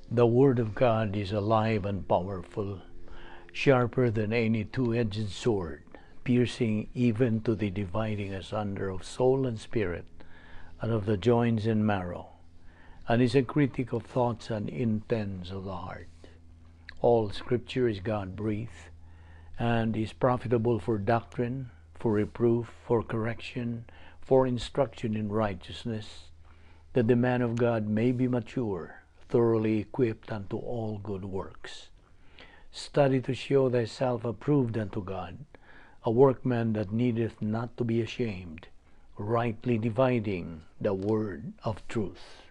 The Word of God is alive and powerful, sharper than any two-edged sword, piercing even to the dividing asunder of soul and spirit, and of the joints and marrow, and is a critic of thoughts and intents of the heart. All Scripture is God-breathed, and is profitable for doctrine, for reproof, for correction, for instruction in righteousness, that the man of God may be mature, thoroughly equipped unto all good works. Study to show thyself approved unto God, a workman that needeth not to be ashamed, rightly dividing the word of truth.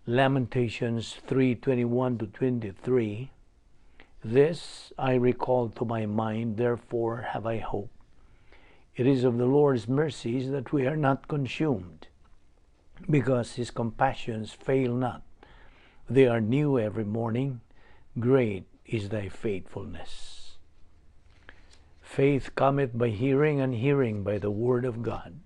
Lamentations 3:21-23. This I recall to my mind, therefore have I hope. It is of the Lord's mercies that we are not consumed, because his compassions fail not. They are new every morning. Great is thy faithfulness. Faith cometh by hearing, and hearing by the word of God.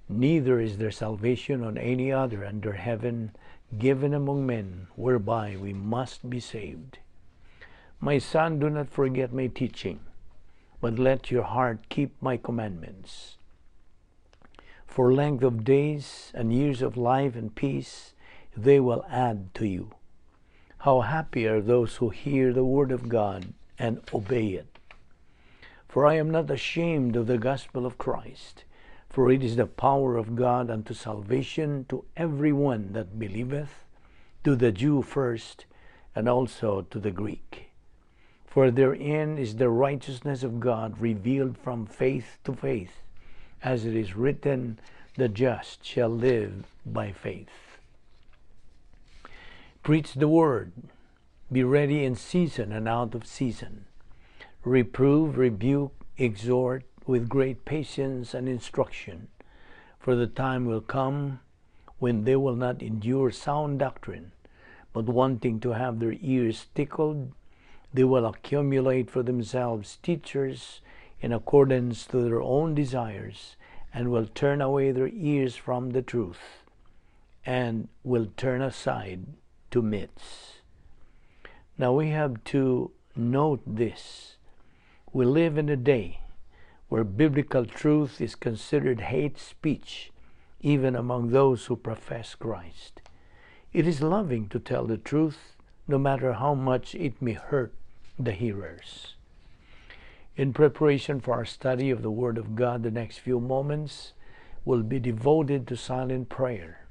Neither is there salvation on any other under heaven given among men, whereby we must be saved. My son, do not forget my teaching, but let your heart keep my commandments. For length of days and years of life and peace they will add to you. How happy are those who hear the word of God and obey it. For I am not ashamed of the gospel of Christ, for it is the power of God unto salvation to every one that believeth, to the Jew first, and also to the Greek. For therein is the righteousness of God revealed from faith to faith, as it is written, the just shall live by faith. Preach the word. Be ready in season and out of season. Reprove, rebuke, exhort with great patience and instruction. For the time will come when they will not endure sound doctrine, but wanting to have their ears tickled, they will accumulate for themselves teachers in accordance to their own desires, and will turn away their ears from the truth, and will turn aside to myths. Now we have to note this. We live in a day where biblical truth is considered hate speech, even among those who profess Christ. It is loving to tell the truth, no matter how much it may hurt the hearers. In preparation for our study of the Word of God, the next few moments will be devoted to silent prayer,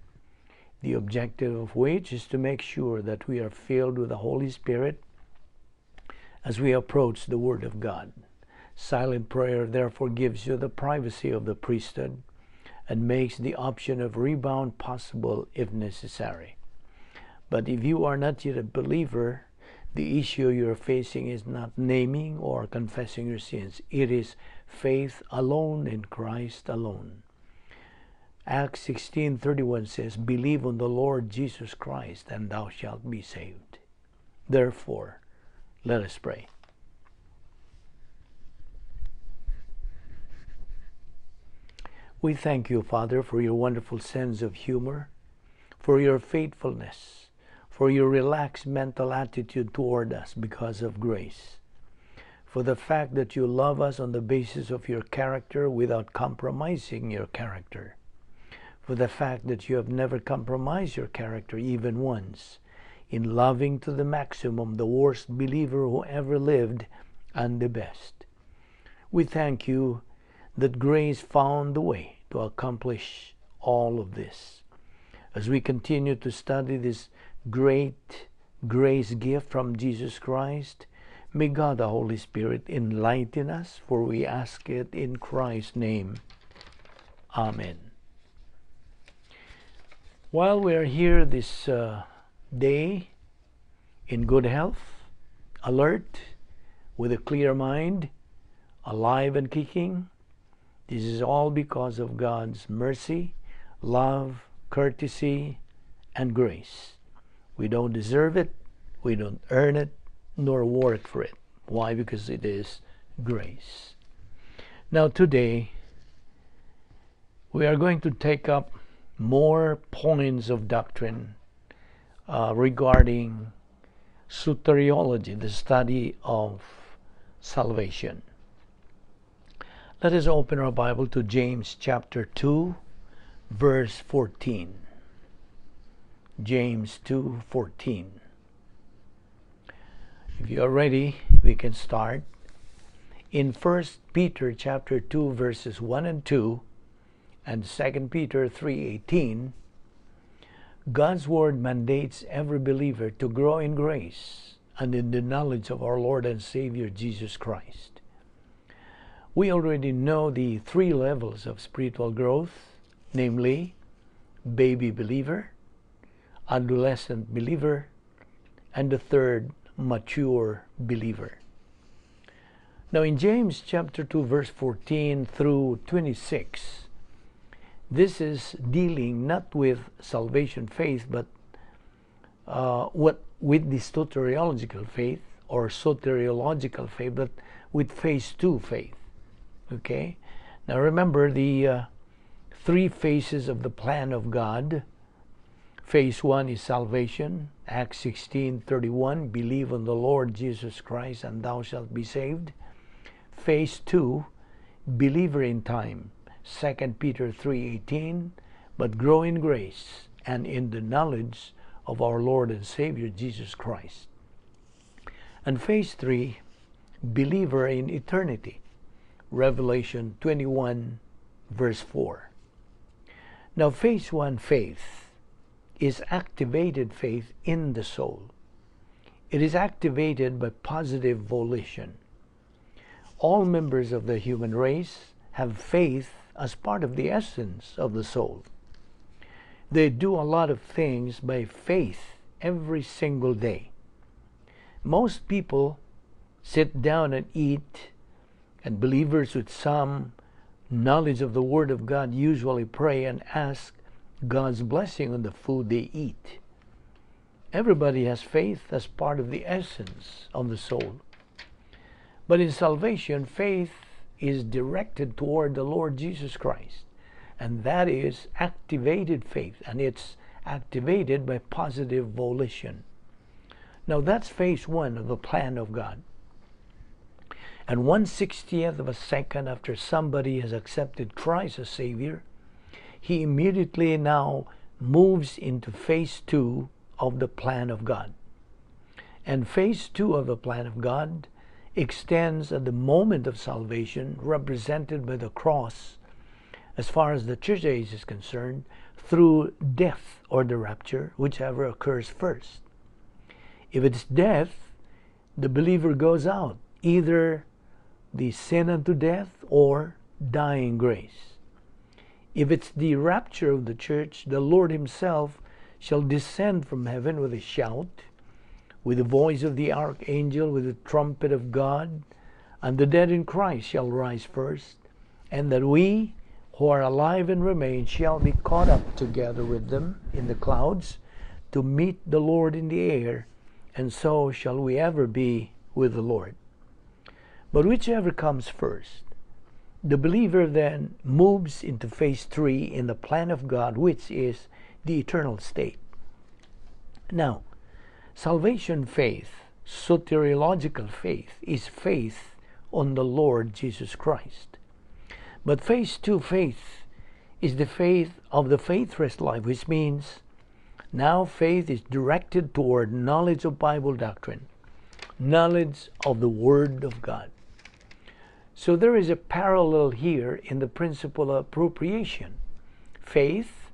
the objective of which is to make sure that we are filled with the Holy Spirit as we approach the Word of God. Silent prayer therefore gives you the privacy of the priesthood and makes the option of rebound possible if necessary. But if you are not yet a believer, the issue you're facing is not naming or confessing your sins. It is faith alone in Christ alone. Acts 16:31 says, believe on the Lord Jesus Christ, and thou shalt be saved. Therefore, let us pray. We thank you, Father, for your wonderful sense of humor, for your faithfulness, for your relaxed mental attitude toward us because of grace, for the fact that you love us on the basis of your character without compromising your character, for the fact that you have never compromised your character even once, in loving to the maximum the worst believer who ever lived and the best. We thank you that grace found the way to accomplish all of this. As we continue to study this great grace gift from Jesus Christ, may God the Holy Spirit enlighten us, for we ask it in Christ's name. Amen. While we are here this day in good health, alert, with a clear mind, alive and kicking, this is all because of God's mercy, love, courtesy, and grace. We don't deserve it, we don't earn it, nor work for it. Why? Because it is grace. Now today, we are going to take up more points of doctrine regarding soteriology, the study of salvation. Let us open our Bible to James chapter 2, verse 14. James 2:14. If you are ready, we can start. In 1 Peter chapter 2, verses 1 and 2, and 2 Peter 3:18, God's Word mandates every believer to grow in grace and in the knowledge of our Lord and Savior Jesus Christ. We already know the three levels of spiritual growth, namely, baby believer, adolescent believer, and the third, mature believer. Now in James chapter 2, verse 14 through 26, this is dealing not with salvation faith, but with the soteriological faith or soteriological faith, but with phase 2 faith. Okay? Now remember the three phases of the plan of God. Phase 1 is salvation. Acts 16:31, believe on the Lord Jesus Christ and thou shalt be saved. Phase 2, believer in time. 2 Peter 3:18, but grow in grace and in the knowledge of our Lord and Savior Jesus Christ. And phase 3, believer in eternity. Revelation 21, verse 4. Now phase 1 faith is activated faith in the soul. It is activated by positive volition. All members of the human race have faith as part of the essence of the soul. They do a lot of things by faith every single day. Most people sit down and eat, and believers with some knowledge of the Word of God usually pray and ask God's blessing on the food they eat. Everybody has faith as part of the essence of the soul. But in salvation, faith is directed toward the Lord Jesus Christ. And that is activated faith. And it's activated by positive volition. Now that's phase 1 of the plan of God. And 1/60th of a second after somebody has accepted Christ as Savior, he immediately now moves into phase 2 of the plan of God. And phase 2 of the plan of God extends at the moment of salvation, represented by the cross, as far as the church age is concerned, through death or the rapture, whichever occurs first. If it's death, the believer goes out, either the sin unto death or dying grace. If it's the rapture of the church, the Lord Himself shall descend from heaven with a shout, with the voice of the archangel, with the trumpet of God, and the dead in Christ shall rise first, and that we who are alive and remain shall be caught up together with them in the clouds to meet the Lord in the air, and so shall we ever be with the Lord. But whichever comes first, the believer then moves into phase 3 in the plan of God, which is the eternal state. Now, salvation faith, soteriological faith, is faith on the Lord Jesus Christ. But phase 2 faith is the faith of the faithless life, which means now faith is directed toward knowledge of Bible doctrine, knowledge of the Word of God. So there is a parallel here in the principle of appropriation. Faith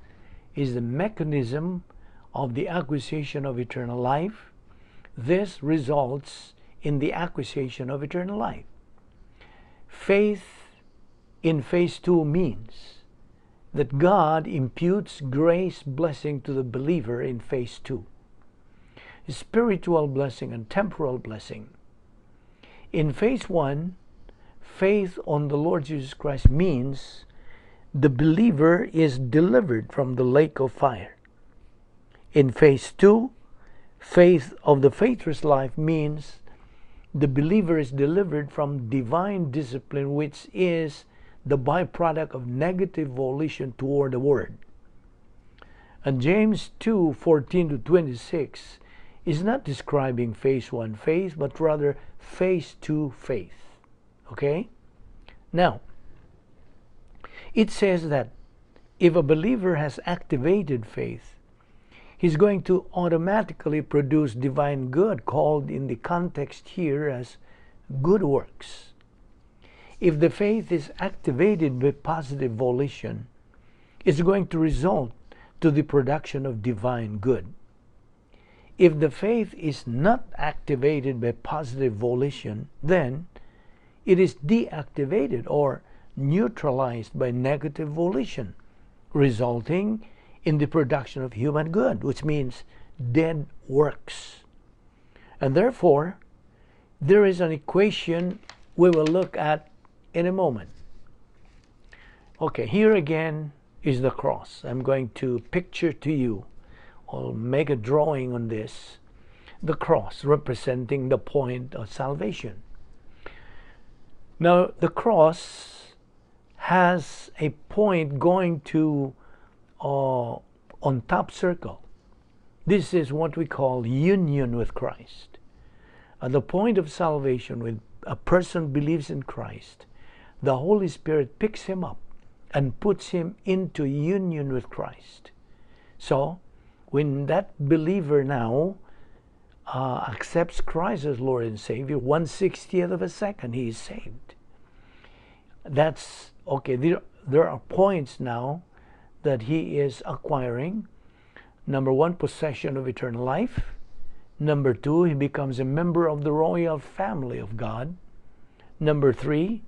is the mechanism of the acquisition of eternal life. This results in the acquisition of eternal life. Faith in phase 2 means that God imputes grace blessing to the believer in phase 2. Spiritual blessing and temporal blessing. In phase 1, faith on the Lord Jesus Christ means the believer is delivered from the lake of fire. In phase 2, faith of the faithless life means the believer is delivered from divine discipline, which is the byproduct of negative volition toward the Word. And James 2:14-26 is not describing phase 1 faith, but rather phase 2 faith. Okay? Now, it says that if a believer has activated faith, he's going to automatically produce divine good, called in the context here as good works. If the faith is activated by positive volition, it's going to result to the production of divine good. If the faith is not activated by positive volition, then it is deactivated or neutralized by negative volition, resulting in the production of human good, which means dead works. And therefore, there is an equation we will look at in a moment. Okay, here again is the cross. I'm going to picture to you, I'll make a drawing on this, the cross representing the point of salvation. Now, the cross has a point going to on top circle. This is what we call union with Christ. At the point of salvation, when a person believes in Christ, the Holy Spirit picks him up and puts him into union with Christ. So, when that believer now accepts Christ as Lord and Savior, 1/60th of a second he is saved. That's okay. There are points now that he is acquiring. Number 1, possession of eternal life. Number 2, he becomes a member of the royal family of God. Number 3,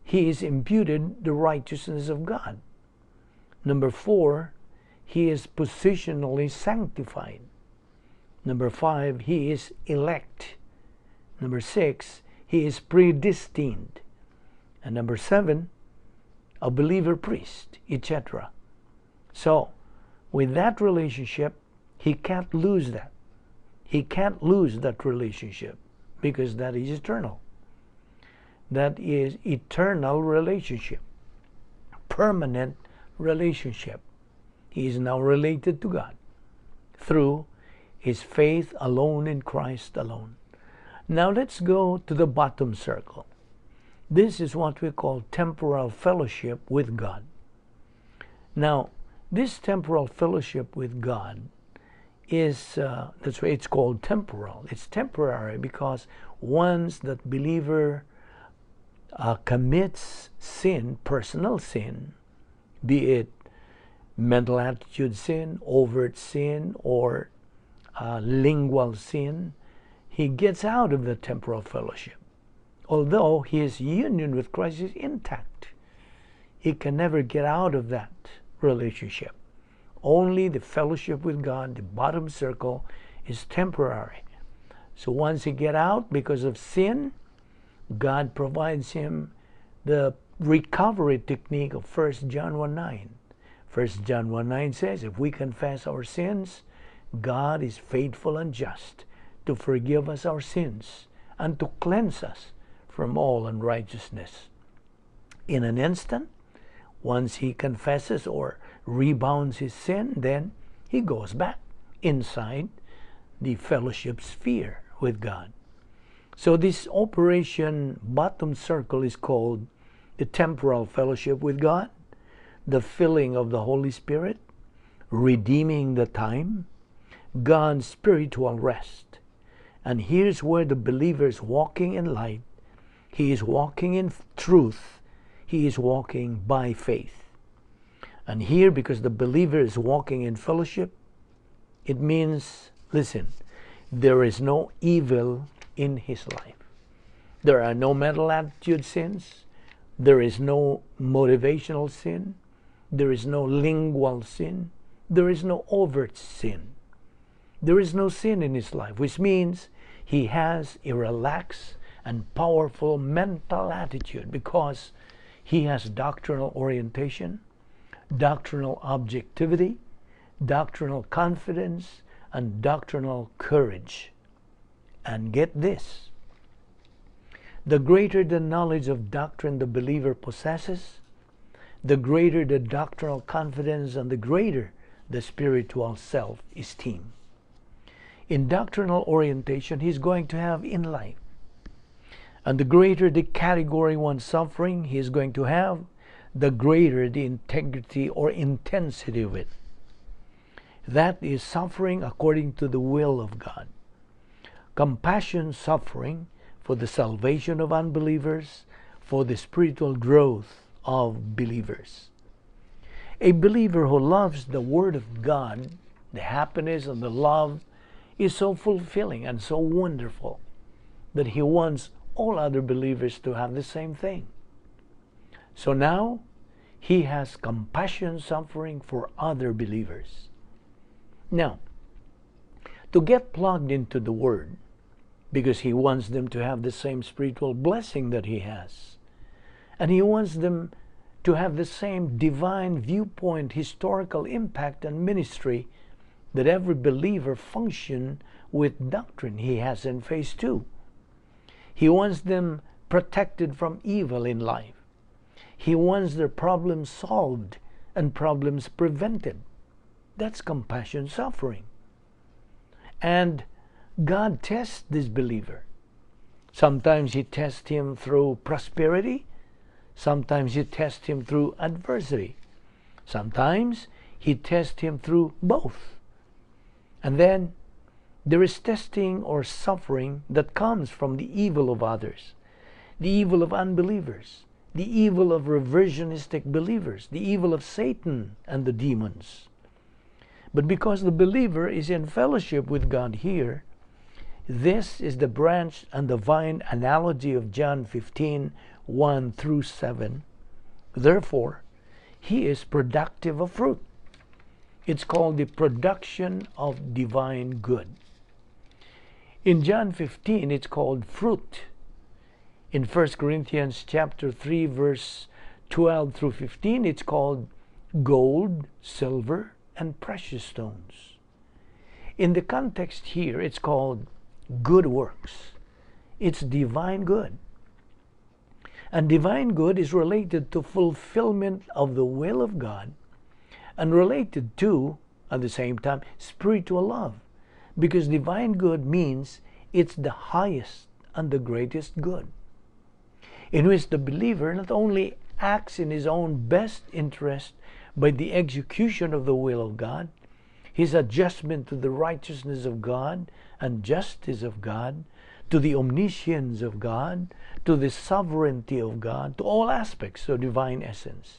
he is imputed the righteousness of God. Number 4, he is positionally sanctified. Number 5, he is elect. Number 6, he is predestined. And number 7, a believer priest, etc. So, with that relationship, he can't lose that. He can't lose that relationship because that is eternal. That is eternal relationship, permanent relationship. He is now related to God through his faith alone in Christ alone. Now let's go to the bottom circle. This is what we call temporal fellowship with God. Now, this temporal fellowship with God is, that's why it's called temporal. It's temporary because once that believer commits sin, personal sin, be it mental attitude sin, overt sin, or lingual sin, he gets out of the temporal fellowship. Although his union with Christ is intact, he can never get out of that relationship. Only the fellowship with God, the bottom circle, is temporary. So once he gets out because of sin, God provides him the recovery technique of 1 John 1:9. 1 John 1:9 says, if we confess our sins, God is faithful and just to forgive us our sins and to cleanse us from all unrighteousness. In an instant, once he confesses or rebounds his sin, then he goes back inside the fellowship sphere with God. So this operation bottom circle is called the temporal fellowship with God, the filling of the Holy Spirit, redeeming the time, God's spiritual rest. And here's where the believer is walking in light. He is walking in truth. He is walking by faith. And here, because the believer is walking in fellowship, it means, listen, there is no evil in his life. There are no mental attitude sins. There is no motivational sin. There is no lingual sin. There is no overt sin. There is no sin in his life, which means he has a relaxed and powerful mental attitude because he has doctrinal orientation, doctrinal objectivity, doctrinal confidence, and doctrinal courage. And get this, the greater the knowledge of doctrine the believer possesses, the greater the doctrinal confidence and the greater the spiritual self-esteem. In doctrinal orientation, he's going to have in life. And the greater the category 1 suffering he is going to have, the greater the integrity or intensity of it. That is suffering according to the will of God. Compassion suffering for the salvation of unbelievers, for the spiritual growth of believers. A believer who loves the Word of God, the happiness and the love is so fulfilling and so wonderful that he wants all other believers to have the same thing. So now, he has compassion suffering for other believers. Now, to get plugged into the Word, because he wants them to have the same spiritual blessing that he has, and he wants them to have the same divine viewpoint, historical impact, and ministry that every believer function with doctrine he has in phase 2. He wants them protected from evil in life. He wants their problems solved and problems prevented. That's compassion suffering. And God tests this believer. Sometimes he tests him through prosperity. Sometimes he tests him through adversity. Sometimes he tests him through both. And then there is testing or suffering that comes from the evil of others, the evil of unbelievers, the evil of reversionistic believers, the evil of Satan and the demons. But because the believer is in fellowship with God here, this is the branch and the vine analogy of John 15, 1 through 7. Therefore, he is productive of fruit. It's called the production of divine good. In John 15, it's called fruit. In 1 Corinthians chapter 3, verse 12 through 15, it's called gold, silver, and precious stones. In the context here, it's called good works. It's divine good. And divine good is related to fulfillment of the will of God and related to, at the same time, spiritual love. Because divine good means it's the highest and the greatest good, in which the believer not only acts in his own best interest by the execution of the will of God, his adjustment to the righteousness of God and justice of God, to the omniscience of God, to the sovereignty of God, to all aspects of divine essence.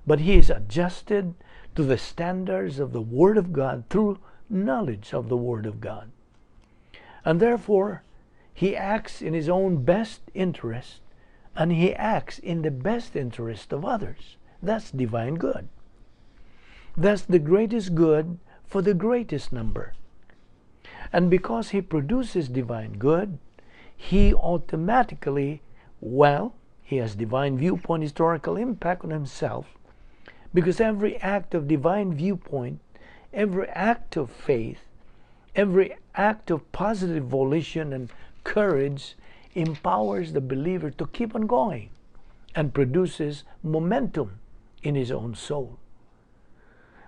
But he is adjusted to the standards of the Word of God through knowledge of the Word of God. And therefore, he acts in his own best interest, and he acts in the best interest of others. That's divine good. That's the greatest good for the greatest number. And because he produces divine good, he automatically, he has divine viewpoint, historical impact on himself, because every act of divine viewpoint, every act of faith, every act of positive volition and courage empowers the believer to keep on going and produces momentum in his own soul.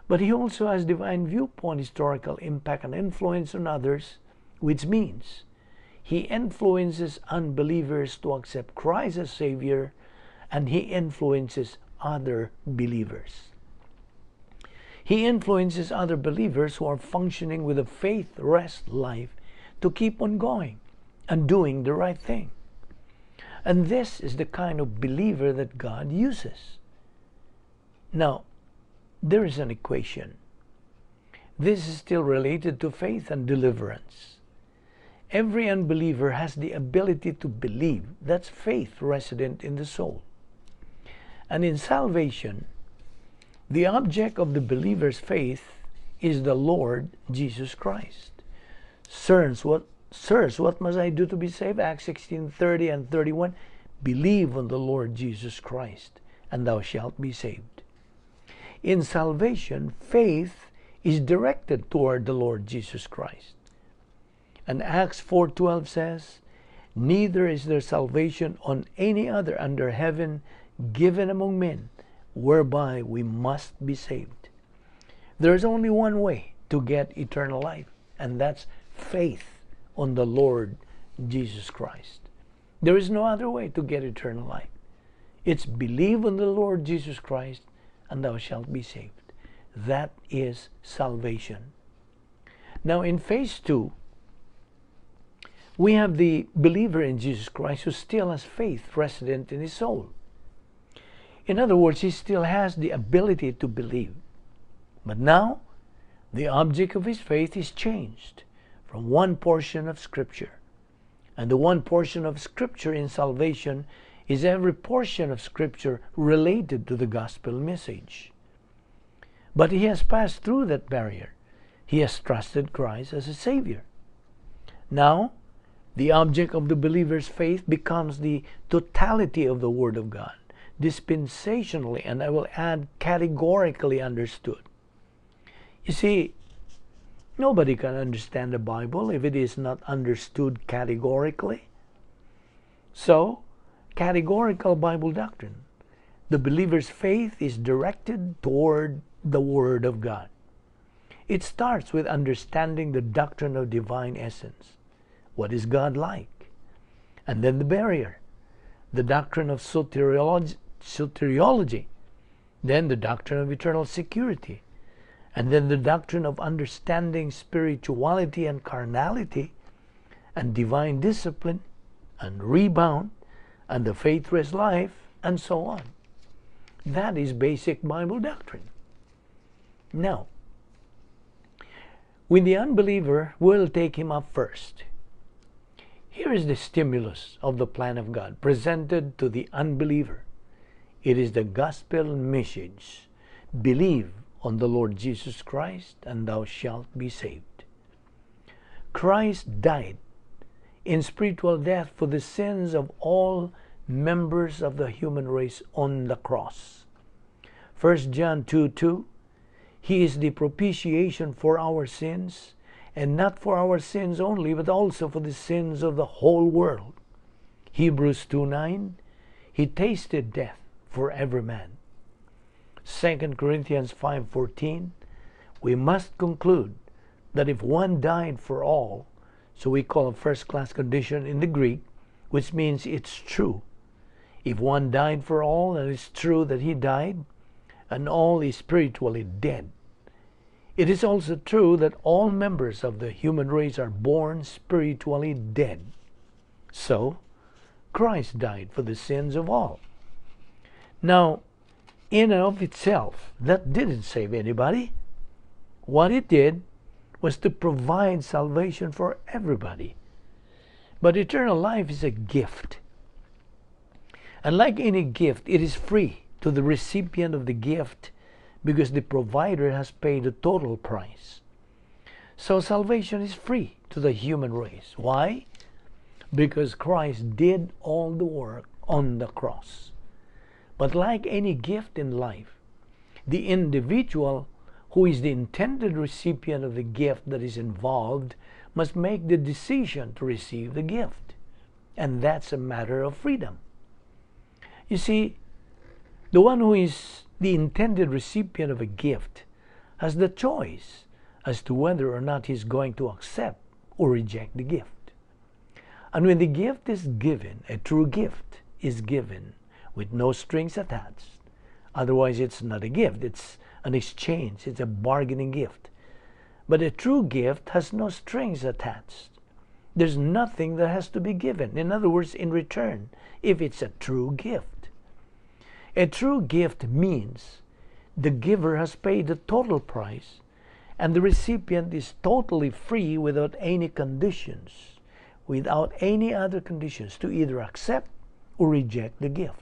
But he also has divine viewpoint, historical impact and influence on others, which means he influences unbelievers to accept Christ as Savior, and he influences other believers. He influences other believers who are functioning with a faith-rest life to keep on going and doing the right thing. And this is the kind of believer that God uses. Now, there is an equation. This is still related to faith and deliverance. Every unbeliever has the ability to believe. That's faith resident in the soul. And in salvation, the object of the believer's faith is the Lord Jesus Christ. Sirs, what must I do to be saved? Acts 16:30 and 31. Believe on the Lord Jesus Christ, and thou shalt be saved. In salvation, faith is directed toward the Lord Jesus Christ. And Acts 4:12 says, neither is there salvation on any other under heaven given among men, whereby we must be saved. There's only one way to get eternal life, and that's faith on the Lord Jesus Christ. There is no other way to get eternal life. It's believe on the Lord Jesus Christ, and thou shalt be saved. That is salvation. Now in phase 2, we have the believer in Jesus Christ who still has faith resident in his soul. In other words, he still has the ability to believe. But now, the object of his faith is changed from one portion of Scripture. And the one portion of Scripture in salvation is every portion of Scripture related to the gospel message. But he has passed through that barrier. He has trusted Christ as a Savior. Now, the object of the believer's faith becomes the totality of the Word of God, dispensationally, and I will add categorically understood. You see, nobody can understand the Bible if it is not understood categorically. So, categorical Bible doctrine. The believer's faith is directed toward the Word of God. It starts with understanding the doctrine of divine essence. What is God like? And then the barrier, the doctrine of soteriology, then the doctrine of eternal security, and then the doctrine of understanding spirituality and carnality, and divine discipline, and rebound, and the faithless life, and so on. That is basic Bible doctrine. Now, when the unbeliever will take him up first, here is the stimulus of the plan of God presented to the unbeliever. It is the gospel message. Believe on the Lord Jesus Christ, and thou shalt be saved. Christ died in spiritual death for the sins of all members of the human race on the cross. 1 John 2:2, He is the propitiation for our sins, and not for our sins only, but also for the sins of the whole world. Hebrews 2:9, He tasted death for every man. 2 Corinthians 5:14, we must conclude that if one died for all, so we call a first-class condition in the Greek, which means it's true. If one died for all, then it's true that he died, and all is spiritually dead. It is also true that all members of the human race are born spiritually dead. So, Christ died for the sins of all. Now, in and of itself, that didn't save anybody. What it did was to provide salvation for everybody. But eternal life is a gift. And like any gift, it is free to the recipient of the gift because the provider has paid the total price. So salvation is free to the human race. Why? Because Christ did all the work on the cross. But like any gift in life, the individual who is the intended recipient of the gift that is involved must make the decision to receive the gift. And that's a matter of freedom. You see, the one who is the intended recipient of a gift has the choice as to whether or not he's going to accept or reject the gift. And when the gift is given, a true gift is given with no strings attached. Otherwise, it's not a gift. It's an exchange. It's a bargaining gift. But a true gift has no strings attached. There's nothing that has to be given. In other words, in return, if it's a true gift. A true gift means the giver has paid the total price and the recipient is totally free without any conditions, without any other conditions to either accept or reject the gift.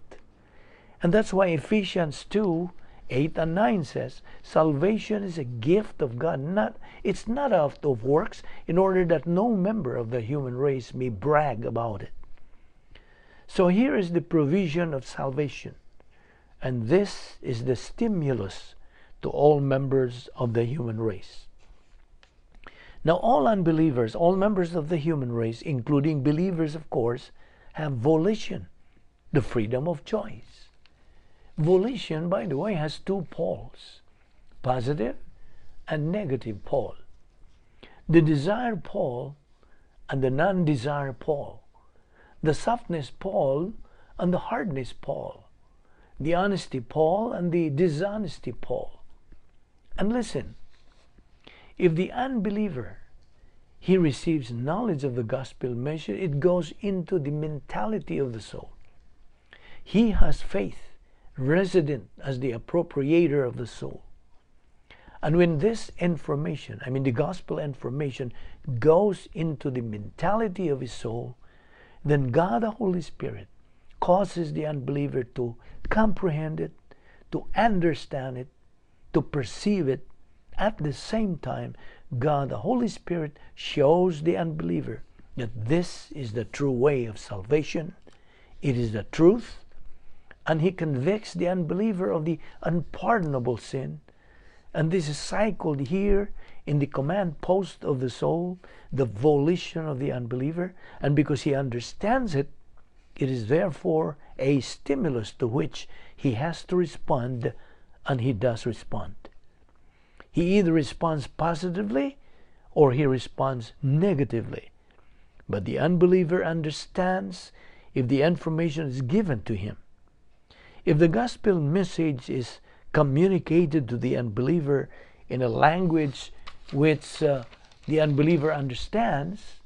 And that's why Ephesians 2:8 and 9 says, salvation is a gift of God. It's not out of works, in order that no member of the human race may brag about it. So here is the provision of salvation. And this is the stimulus to all members of the human race. Now, all unbelievers, all members of the human race, including believers, of course, have volition, the freedom of choice. Volition, by the way, has two poles, positive and negative Paul, the desired Paul and the non-desired Paul, the softness Paul and the hardness Paul, the honesty Paul and the dishonesty Paul. And listen, if the unbeliever, he receives knowledge of the gospel message, it goes into the mentality of the soul. He has faith resident as the appropriator of the soul. And when this information, the gospel information, goes into the mentality of his soul, then God the Holy Spirit causes the unbeliever to comprehend it, to understand it, to perceive it. At the same time, God the Holy Spirit shows the unbeliever that this is the true way of salvation. It is the truth. And he convicts the unbeliever of the unpardonable sin. And this is cycled here in the command post of the soul, the volition of the unbeliever. And because he understands it, it is therefore a stimulus to which he has to respond, and he does respond. He either responds positively or he responds negatively. But the unbeliever understands if the information is given to him. If the gospel message is communicated to the unbeliever in a language which the unbeliever understands,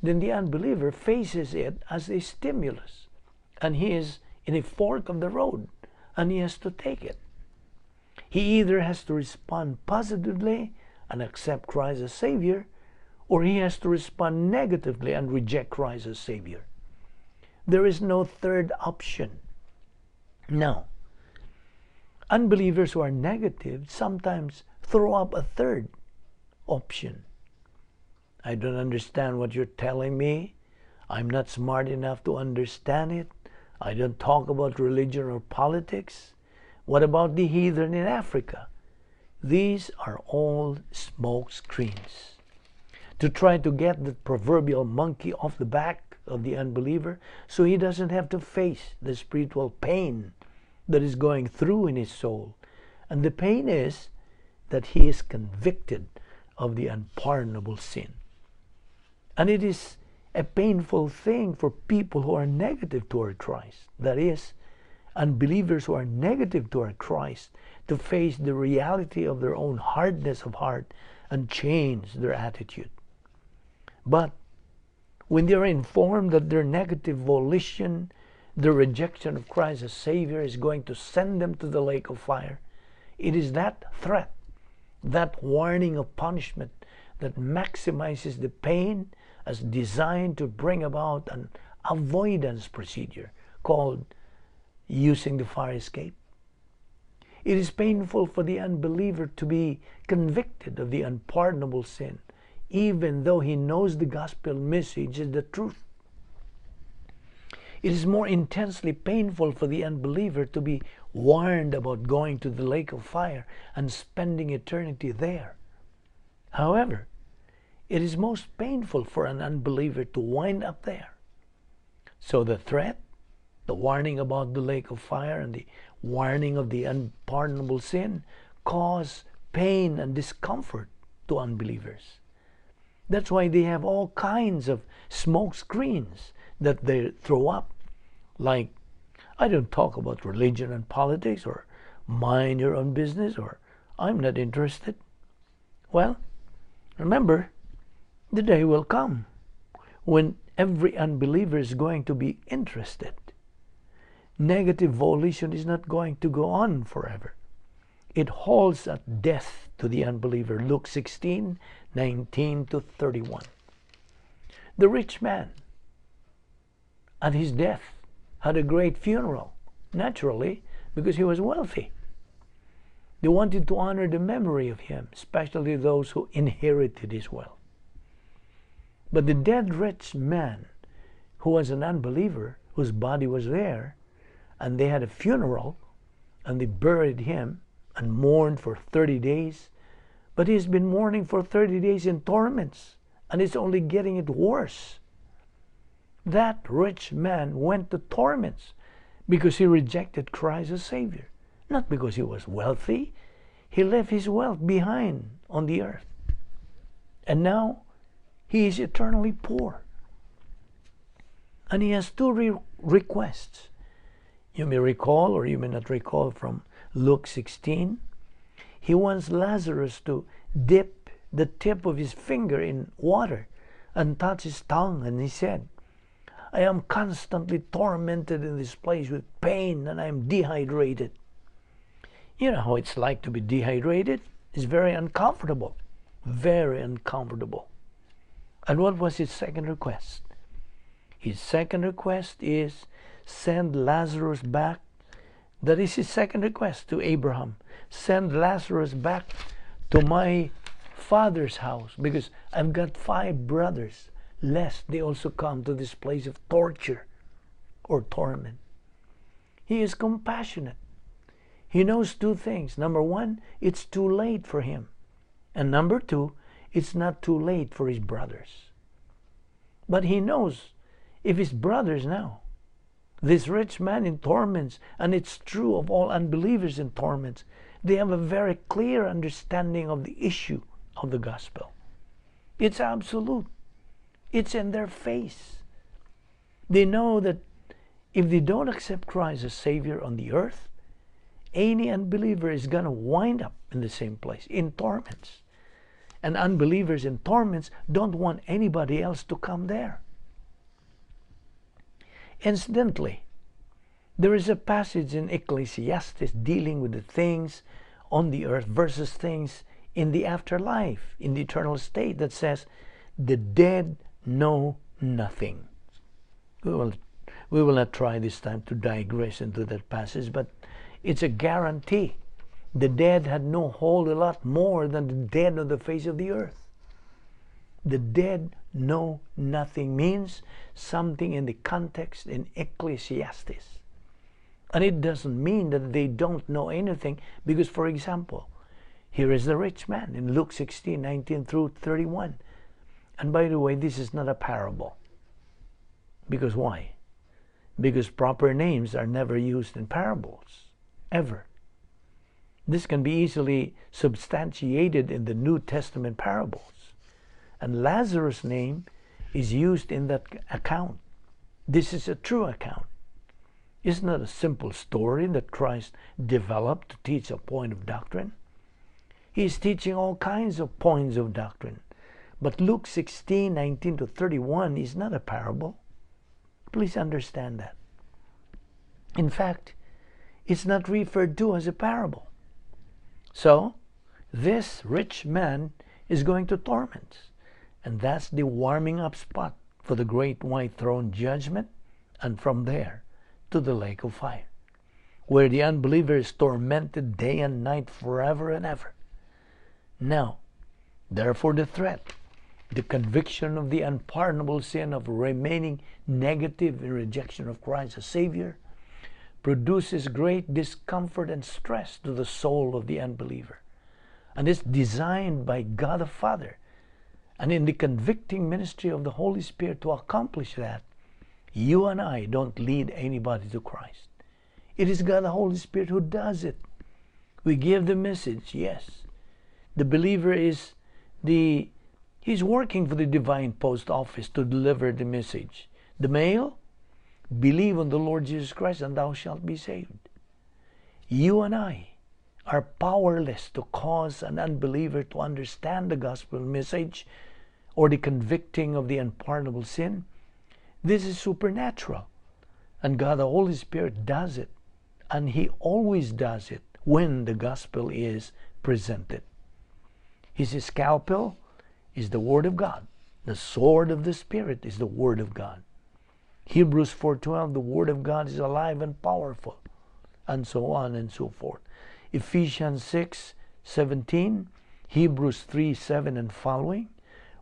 then the unbeliever faces it as a stimulus. And he is in a fork of the road, and he has to take it. He either has to respond positively and accept Christ as Savior, or he has to respond negatively and reject Christ as Savior. There is no third option. Now, unbelievers who are negative sometimes throw up a third option. I don't understand what you're telling me. I'm not smart enough to understand it. I don't talk about religion or politics. What about the heathen in Africa? These are all smoke screens to try to get the proverbial monkey off the back of the unbeliever so he doesn't have to face the spiritual pain that is going through in his soul. And the pain is that he is convicted of the unpardonable sin. And it is a painful thing for people who are negative toward Christ. That is, unbelievers who are negative toward Christ, to face the reality of their own hardness of heart and change their attitude. But when they are informed that their negative volition, their rejection of Christ as Savior, is going to send them to the lake of fire, it is that threat, that warning of punishment, that maximizes the pain as designed to bring about an avoidance procedure called using the fire escape. It is painful for the unbeliever to be convicted of the unpardonable sin, even though he knows the gospel message is the truth. It is more intensely painful for the unbeliever to be warned about going to the lake of fire and spending eternity there. However, it is most painful for an unbeliever to wind up there. So the threat, the warning about the lake of fire, and the warning of the unpardonable sin cause pain and discomfort to unbelievers. That's why they have all kinds of smoke screens that they throw up. Like, I don't talk about religion and politics, or mind your own business, or I'm not interested. Well, remember, the day will come when every unbeliever is going to be interested. Negative volition is not going to go on forever. It holds at death to the unbeliever. Luke 16:19-31. The rich man, at his death, had a great funeral, naturally, because he was wealthy. They wanted to honor the memory of him, especially those who inherited his wealth. But the dead rich man, who was an unbeliever, whose body was there, and they had a funeral, and they buried him and mourned for 30 days. But he's been mourning for 30 days in torments, and it's only getting it worse. That rich man went to torments because he rejected Christ as Savior. Not because he was wealthy. He left his wealth behind on the earth. And now he is eternally poor. And he has two requests. You may recall, or you may not recall, from Luke 16. He wants Lazarus to dip the tip of his finger in water and touch his tongue. And he said, I am constantly tormented in this place with pain, and I am dehydrated. You know how it's like to be dehydrated? It's very uncomfortable. Very uncomfortable. And what was his second request? His second request is, send Lazarus back. That is his second request to Abraham. Send Lazarus back to my father's house, because I've got 5 brothers, lest they also come to this place of torture or torment. He is compassionate. He knows 2 things. Number 1, it's too late for him. And number 2, it's not too late for his brothers. But he knows if his brothers now, this rich man in torments, and it's true of all unbelievers in torments, they have a very clear understanding of the issue of the gospel. It's absolute. It's in their face. They know that if they don't accept Christ as Savior on the earth, any unbeliever is going to wind up in the same place, in torments. And unbelievers in torments don't want anybody else to come there. Incidentally, there is a passage in Ecclesiastes dealing with the things on the earth versus things in the afterlife, in the eternal state, that says, the dead know nothing. We will not try this time to digress into that passage, but it's a guarantee. The dead had no whole lot more than the dead on the face of the earth. The dead know nothing means something in the context in Ecclesiastes. And it doesn't mean that they don't know anything, because, for example, here is the rich man in Luke 16, 19 through 31. And by the way, this is not a parable. Because why? Because proper names are never used in parables, ever. This can be easily substantiated in the New Testament parables. And Lazarus' name is used in that account. This is a true account. It's not a simple story that Christ developed to teach a point of doctrine. He's teaching all kinds of points of doctrine. But Luke 16, 19 to 31 is not a parable. Please understand that. In fact, it's not referred to as a parable. So, this rich man is going to torment. And that's the warming up spot for the great white throne judgment, and from there to the lake of fire, where the unbeliever is tormented day and night forever and ever. Now, therefore the threat, the conviction of the unpardonable sin of remaining negative in rejection of Christ as Savior, produces great discomfort and stress to the soul of the unbeliever. And it's designed by God the Father, and in the convicting ministry of the Holy Spirit to accomplish that. You and I don't lead anybody to Christ. It is God the Holy Spirit who does it. We give the message, yes. The believer he's working for the divine post office to deliver the message. The mail, believe on the Lord Jesus Christ and thou shalt be saved. You and I are powerless to cause an unbeliever to understand the gospel message or the convicting of the unpardonable sin. This is supernatural. And God the Holy Spirit does it. And He always does it when the gospel is presented. His scalpel is the Word of God. The sword of the Spirit is the Word of God. Hebrews 4:12, the Word of God is alive and powerful. And so on and so forth. Ephesians 6:17, Hebrews 3:7 and following.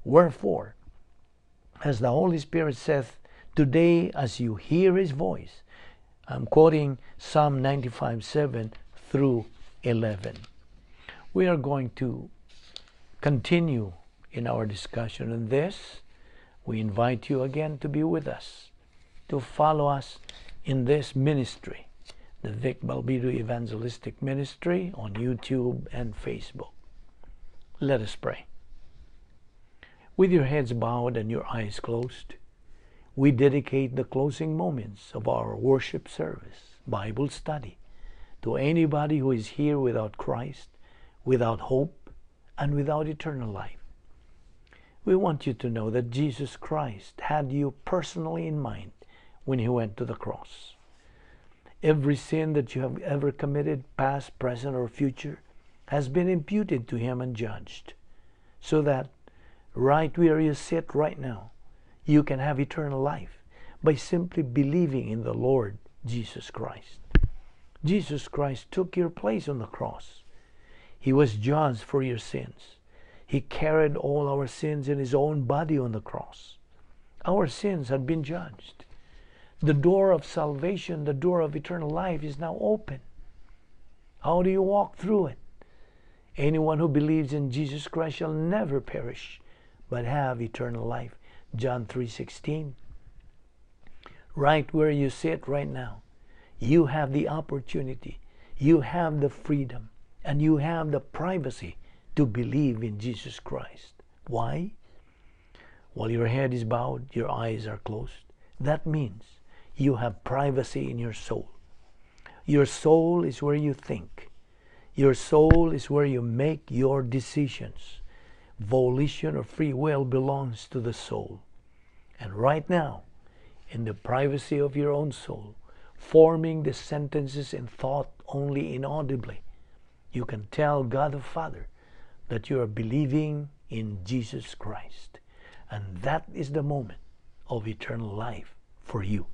Wherefore, as the Holy Spirit saith, today as you hear His voice, I'm quoting Psalm 95:7 through 11. We are going to continue in our discussion on this. We invite you again to be with us, to follow us in this ministry, the Vic Balbido Evangelistic Ministry on YouTube and Facebook. Let us pray. With your heads bowed and your eyes closed, we dedicate the closing moments of our worship service, Bible study, to anybody who is here without Christ, without hope, and without eternal life. We want you to know that Jesus Christ had you personally in mind when He went to the cross. Every sin that you have ever committed, past, present, or future, has been imputed to Him and judged, so that right where you sit right now, you can have eternal life by simply believing in the Lord Jesus Christ. Jesus Christ took your place on the cross. He was judged for your sins. He carried all our sins in His own body on the cross. Our sins had been judged. The door of salvation, the door of eternal life is now open. How do you walk through it? Anyone who believes in Jesus Christ shall never perish, but have eternal life. John 3:16. Right where you sit right now, you have the opportunity, you have the freedom, and you have the privacy to believe in Jesus Christ. Why? While your head is bowed, your eyes are closed. That means you have privacy in your soul. Your soul is where you think. Your soul is where you make your decisions. Volition or free will belongs to the soul. And right now, in the privacy of your own soul, forming the sentences in thought only inaudibly, you can tell God the Father that you are believing in Jesus Christ. And that is the moment of eternal life for you.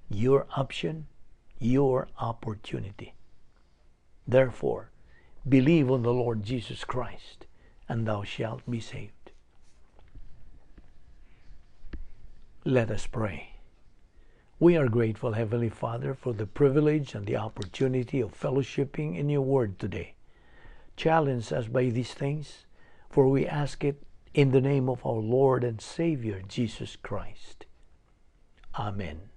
Your option, your opportunity. Therefore, believe on the Lord Jesus Christ, and thou shalt be saved. Let us pray. We are grateful, Heavenly Father, for the privilege and the opportunity of fellowshipping in your word today. Challenge us by these things, for we ask it in the name of our Lord and Savior, Jesus Christ. Amen.